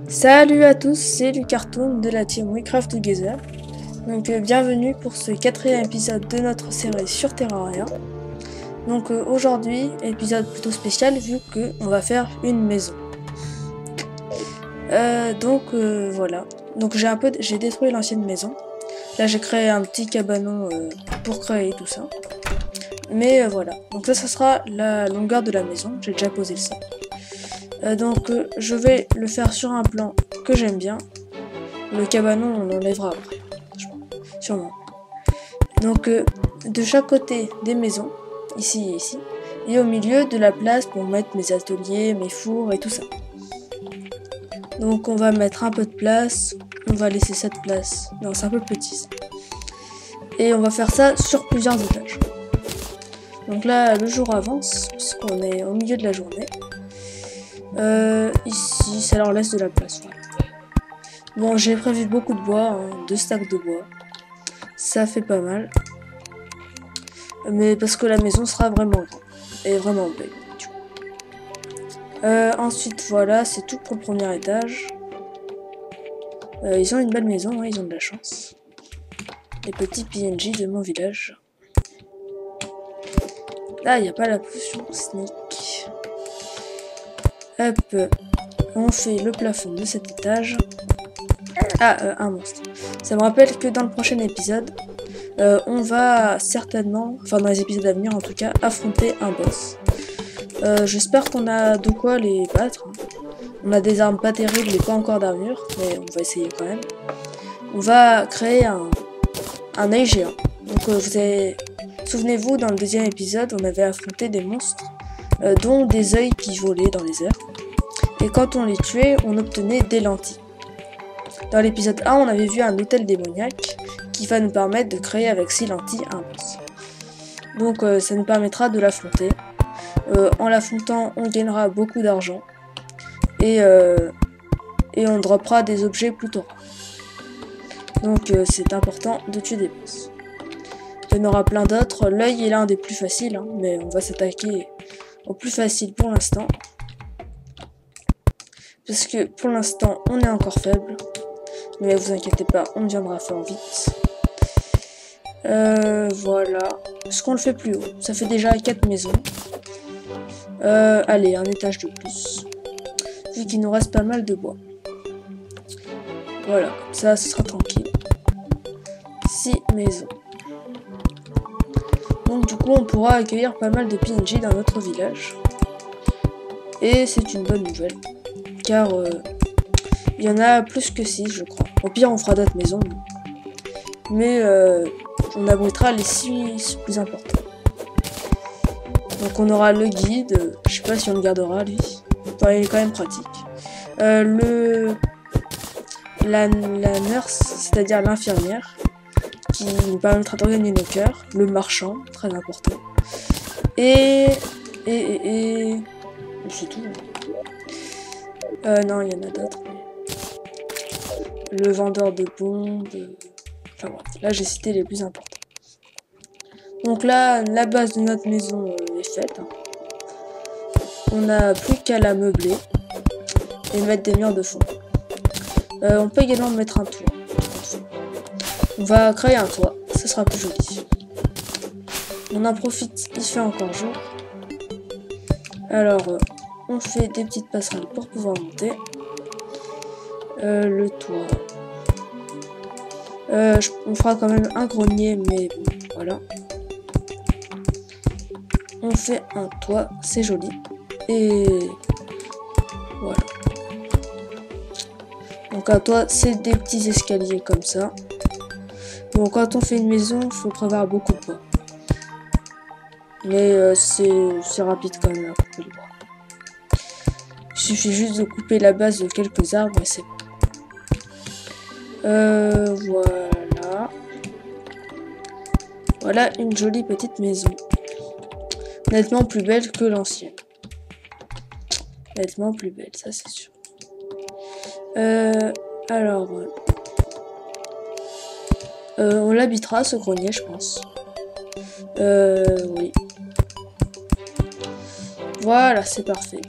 Salut à tous, c'est Lucartoon de la team We Craft Together. Donc bienvenue pour ce 4e épisode de notre série sur Terraria. Donc aujourd'hui, épisode plutôt spécial vu que on va faire une maison. Voilà. Donc j'ai détruit l'ancienne maison. Là j'ai créé un petit cabanon pour créer tout ça. Mais voilà. Donc ça sera la longueur de la maison. J'ai déjà posé le sol. Je vais le faire sur un plan que j'aime bien. Le cabanon on l'enlèvera après, sûrement. Donc de chaque côté des maisons, ici et ici, et au milieu de la place pour mettre mes ateliers, mes fours et tout ça. Donc on va mettre un peu de place, on va laisser cette place, non c'est un peu petit ça. Et on va faire ça sur plusieurs étages. Donc là le jour avance, parce qu'on est au milieu de la journée. Ici, ça leur laisse de la place. Voilà. Bon, j'ai prévu beaucoup de bois, 2 stacks de bois. Ça fait pas mal. Mais parce que la maison sera vraiment grande. Et vraiment belle. Ensuite, voilà, c'est tout pour le premier étage. Ils ont une belle maison, ils ont de la chance. Les petits PNJ de mon village. Là, il n'y a pas la potion sneak. Hop, on fait le plafond de cet étage. Un monstre. Ça me rappelle que dans le prochain épisode, on va certainement, enfin dans les épisodes à venir en tout cas, affronter un boss. J'espère qu'on a de quoi les battre. On a des armes pas terribles et pas encore d'armure, mais on va essayer quand même. On va créer un œil géant. Donc souvenez-vous, dans le deuxième épisode, on avait affronté des monstres, dont des œils qui volaient dans les airs. Et quand on les tuait, on obtenait des lentilles. Dans l'épisode 1, on avait vu un hôtel démoniaque qui va nous permettre de créer avec 6 lentilles un boss. Donc ça nous permettra de l'affronter. En l'affrontant, on gagnera beaucoup d'argent. Et on droppera des objets plutôt rares. Donc c'est important de tuer des boss. Il y en aura plein d'autres. L'œil est l'un des plus faciles, mais on va s'attaquer au plus facile pour l'instant. Parce que pour l'instant, on est encore faible. Mais vous inquiétez pas, on deviendra fort vite. Voilà. Est-ce qu'on le fait plus haut? Ça fait déjà 4 maisons. Allez, un étage de plus. Vu qu'il nous reste pas mal de bois. Voilà, comme ça, ce sera tranquille. 6 maisons. Donc du coup, on pourra accueillir pas mal de PNJ dans notre village. Et c'est une bonne nouvelle. Car il y en a plus que 6, je crois. Au pire, on fera d'autres maisons. Mais on abritera les 6 plus importants. Donc on aura le guide. Je sais pas si on le gardera, lui. Enfin, il est quand même pratique. La nurse, c'est-à-dire l'infirmière, qui nous permettra d'organiser nos cœurs. Le marchand, très important. Et c'est tout. Non, il y en a d'autres. Le vendeur de bombes. Enfin bref, là j'ai cité les plus importants. Donc là, la base de notre maison est faite. On n'a plus qu'à la meubler et mettre des murs de fond. On peut également mettre un toit. On va créer un toit, ça sera plus joli. On en profite, il fait encore jour. Alors, on fait des petites passerelles pour pouvoir monter. Le toit. On fera quand même un grenier, mais bon, voilà. On fait un toit, c'est joli. Et voilà. Donc un toit, c'est des petits escaliers comme ça. Bon, quand on fait une maison, il faut prévoir beaucoup de bois. Mais c'est rapide quand même à couper le bois. Il suffit juste de couper la base de quelques arbres et c'est bon. Voilà. Voilà une jolie petite maison. Nettement plus belle que l'ancienne. Nettement plus belle, ça c'est sûr. Alors... on l'habitera ce grenier, je pense. Oui. Voilà, c'est parfait.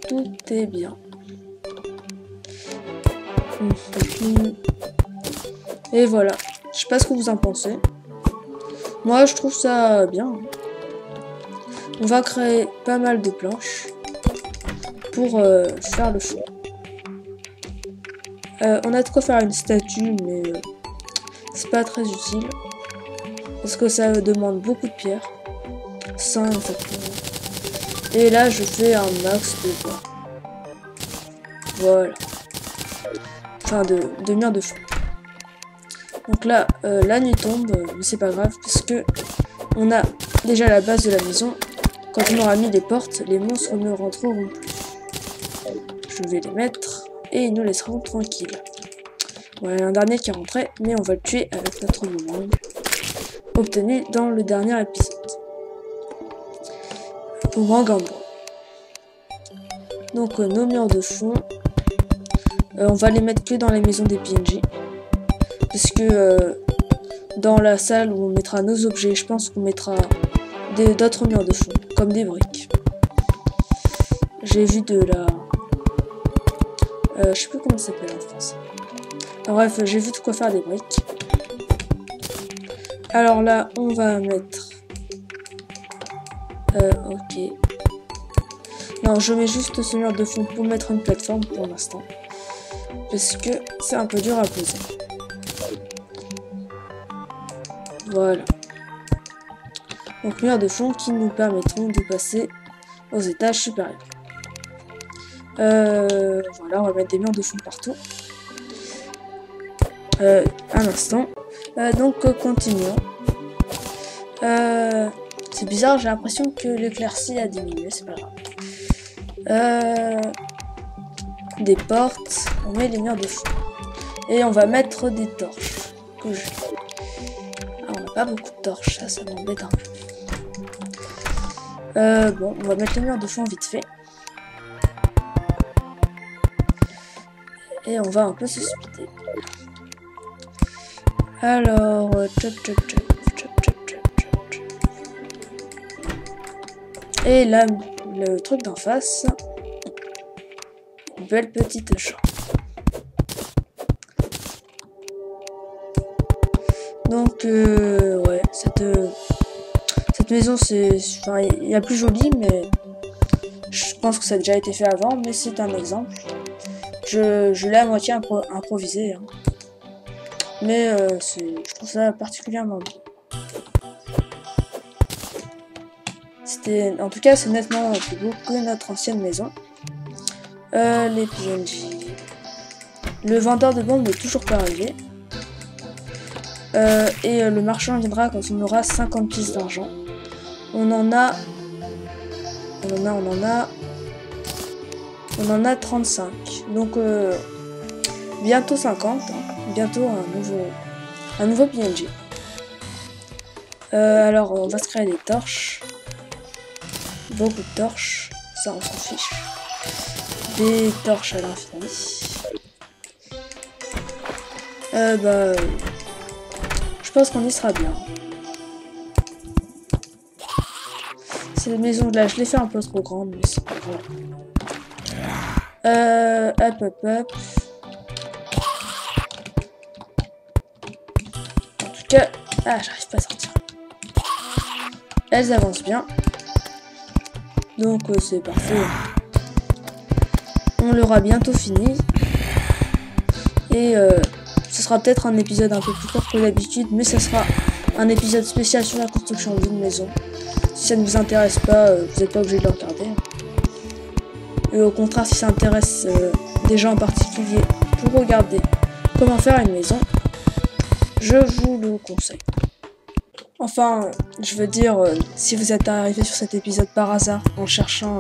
Tout est bien. Et voilà. Je sais pas ce que vous en pensez. Moi, je trouve ça bien. On va créer pas mal de planches pour faire le fond. On a de quoi faire une statue, mais c'est pas très utile. Parce que ça demande beaucoup de pierres. 100 exactement. Et là, je fais un max de bois. Voilà. Enfin, de murs de fond. Donc là, la nuit tombe, mais c'est pas grave, parce que on a déjà la base de la maison. Quand on aura mis les portes, les monstres ne rentreront plus. Je vais les mettre, et ils nous laisseront tranquilles. Voilà, un dernier qui est rentré, mais on va le tuer avec notre boomerang, obtenu dans le dernier épisode. Boomerang en bois. Donc nos murs de fond, on va les mettre que dans les maisons des PNJ. Parce que dans la salle où on mettra nos objets, je pense qu'on mettra d'autres murs de fond, comme des briques. J'ai vu de la... je sais plus comment ça s'appelle en français. Bref, j'ai vu de quoi faire des briques. Alors là, on va mettre... ok. Non, je mets juste ce mur de fond pour mettre une plateforme pour l'instant. Parce que c'est un peu dur à poser. Voilà. Donc murs de fond qui nous permettront de passer aux étages supérieurs. Voilà, on va mettre des murs de fond partout. Un instant. Donc continuons. C'est bizarre, j'ai l'impression que l'éclaircie a diminué, c'est pas grave. Des portes, on met les murs de fond. Et on va mettre des torches. Que je... Ah, on n'a pas beaucoup de torches, ça m'embête un peu. Bon, on va mettre les murs de fond vite fait. Et on va un peu se speeder. Alors, et là, le truc d'en face, une belle petite chambre. Donc, ouais, cette maison, enfin, il y a plus joli, mais je pense que ça a déjà été fait avant, mais c'est un exemple. Je l'ai à moitié improvisé, hein. Mais je trouve ça particulièrement beau. En tout cas, c'est nettement plus beau que notre ancienne maison. Les PNJ. Le vendeur de bombes n'est toujours pas arrivé. Et le marchand viendra quand on aura 50 pièces d'argent. On en a 35. Donc bientôt 50. Hein. Bientôt un nouveau PNJ. Alors on va se créer des torches. Beaucoup de torches. Ça on s'en fiche. Des torches à l'infini. Je pense qu'on y sera bien. Cette maison là, je l'ai fait un peu trop grande, mais c'est pas grave. Hop. En tout cas, j'arrive pas à sortir. Elles avancent bien. Donc c'est parfait. On l'aura bientôt fini. Et ce sera peut-être un épisode un peu plus court que d'habitude, mais ce sera un épisode spécial sur la construction d'une maison. Si ça ne vous intéresse pas, vous n'êtes pas obligé de le regarder. Et au contraire, si ça intéresse des gens en particulier pour regarder comment faire une maison, je vous le conseille. Enfin, je veux dire, si vous êtes arrivé sur cet épisode par hasard en cherchant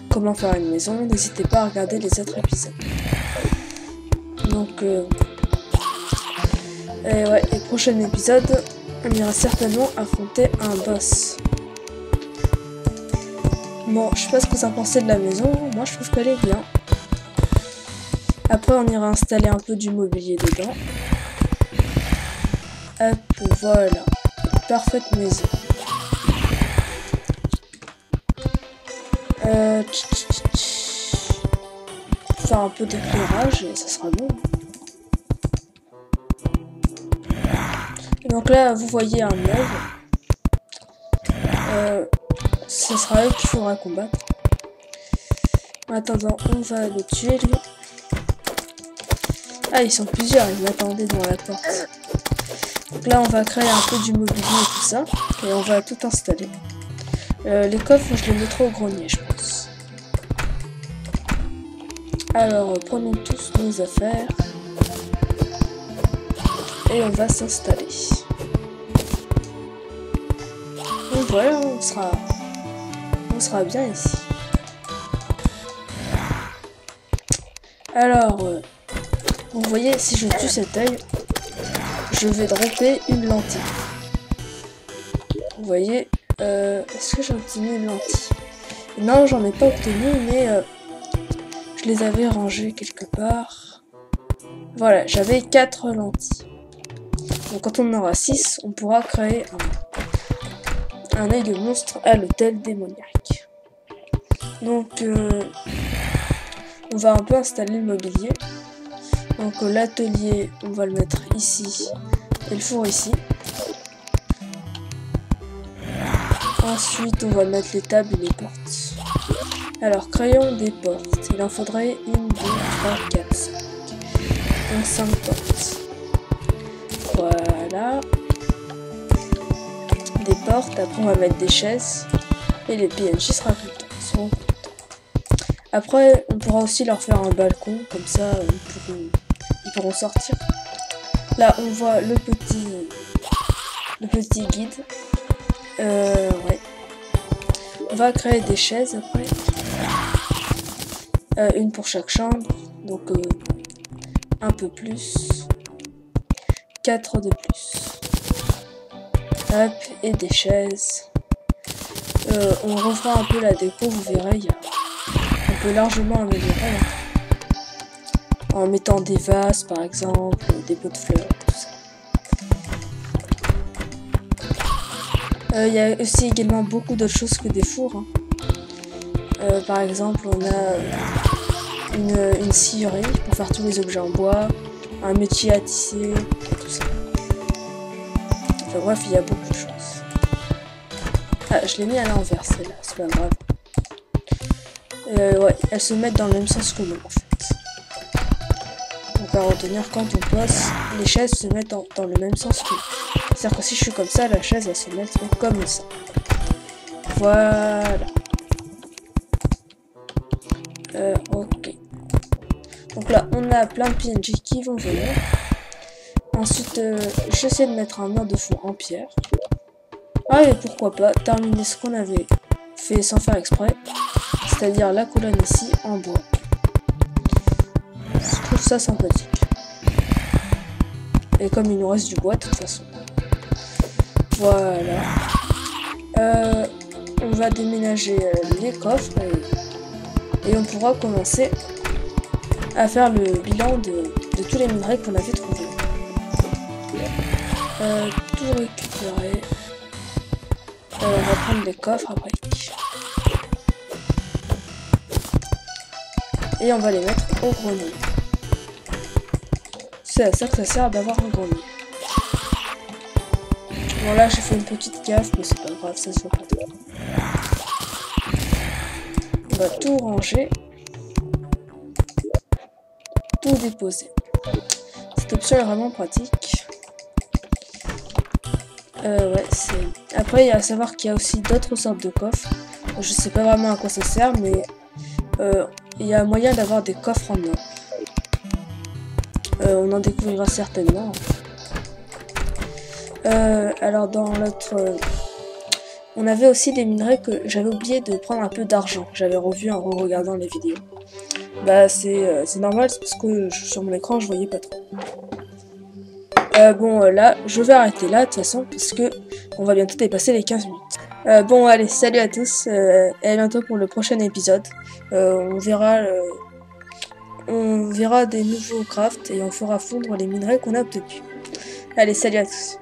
comment faire une maison, n'hésitez pas à regarder les autres épisodes. Donc, ouais, et prochain épisode, on ira certainement affronter un boss. Bon, je sais pas ce que vous en pensez de la maison, moi je trouve qu'elle est bien. Après, on ira installer un peu du mobilier dedans. Hop, voilà. Parfaite maison. Faire un peu d'éclairage et ça sera bon. Donc là, vous voyez un œuf. Ce sera eux qu'il faudra combattre. En attendant, on va le tuer lui. Ah, ils sont plusieurs, ils m'attendaient devant la porte. Donc là, on va créer un peu du mobilier et tout ça. Et on va tout installer. Les coffres, je les mettrai au grenier, je pense. Alors, prenons tous nos affaires. Et on va s'installer. Donc voilà, on sera bien ici. Alors, vous voyez, si je tue cet œil, je vais dropper une lentille. Vous voyez, est-ce que j'ai obtenu une lentille? Non, j'en ai pas obtenu, mais je les avais rangées quelque part. Voilà, j'avais 4 lentilles. Donc quand on en aura 6, on pourra créer un œil de monstre à l'hôtel démoniaque. Donc on va un peu installer le mobilier. Donc l'atelier, on va le mettre ici et le four ici. Ensuite, on va mettre les tables et les portes. Alors, créons des portes. Il en faudrait 1, 2, 3, 4, 5. Donc 5 portes. Voilà. Des portes. Après, on va mettre des chaises. Et les PNJ seront contents. Après, on pourra aussi leur faire un balcon. Comme ça, ils pourront sortir. Là, on voit le petit guide. Ouais. On va créer des chaises après. Une pour chaque chambre. Donc, un peu plus. 4 de plus. Hop, et des chaises. On refera un peu la déco, vous verrez. On peut largement améliorer. En mettant des vases, par exemple, des pots de fleurs, tout ça. Il y a aussi également beaucoup d'autres choses que des fours. Hein. Par exemple, on a une scierie pour faire tous les objets en bois, un métier à tisser, et tout ça. Enfin bref, il y a beaucoup de choses. Ah, je l'ai mis à l'envers, celle-là, c'est pas grave. Ouais, elles se mettent dans le même sens que nous, en fait. Donc à retenir, quand on pose, les chaises se mettent dans le même sens que nous. C'est-à-dire que si je suis comme ça, la chaise va se mettre comme ça. Voilà. Ok. Donc là, on a plein de PNJ qui vont venir. Ensuite, j'essaie de mettre un mur de fond en pierre. Ah, et pourquoi pas terminer ce qu'on avait fait sans faire exprès. C'est-à-dire la colonne ici en bois. Je trouve ça sympathique. Et comme il nous reste du bois de toute façon. Voilà. On va déménager les coffres et on pourra commencer à faire le bilan de tous les minerais qu'on avait trouvés. Tout récupérer. On va prendre les coffres après. Et on va les mettre au grenier. C'est à ça que ça sert d'avoir un grenier. Bon là j'ai fait une petite gaffe mais c'est pas grave, ça se voit pas trop. On va tout ranger. Tout déposer. Cette option est vraiment pratique. Ouais, c'est... Après il y a à savoir qu'il y a aussi d'autres sortes de coffres. Je sais pas vraiment à quoi ça sert mais il y a moyen d'avoir des coffres en or. On en découvrira certainement. Alors dans l'autre... on avait aussi des minerais que j'avais oublié de prendre un peu d'argent. J'avais revu en regardant les vidéos. Bah c'est normal, c'est parce que sur mon écran je voyais pas trop. Bon là, je vais arrêter là de toute façon parce que on va bientôt dépasser les 15 minutes. Bon allez, salut à tous et à bientôt pour le prochain épisode. On verra des nouveaux crafts et on fera fondre les minerais qu'on a obtenus. Allez, salut à tous.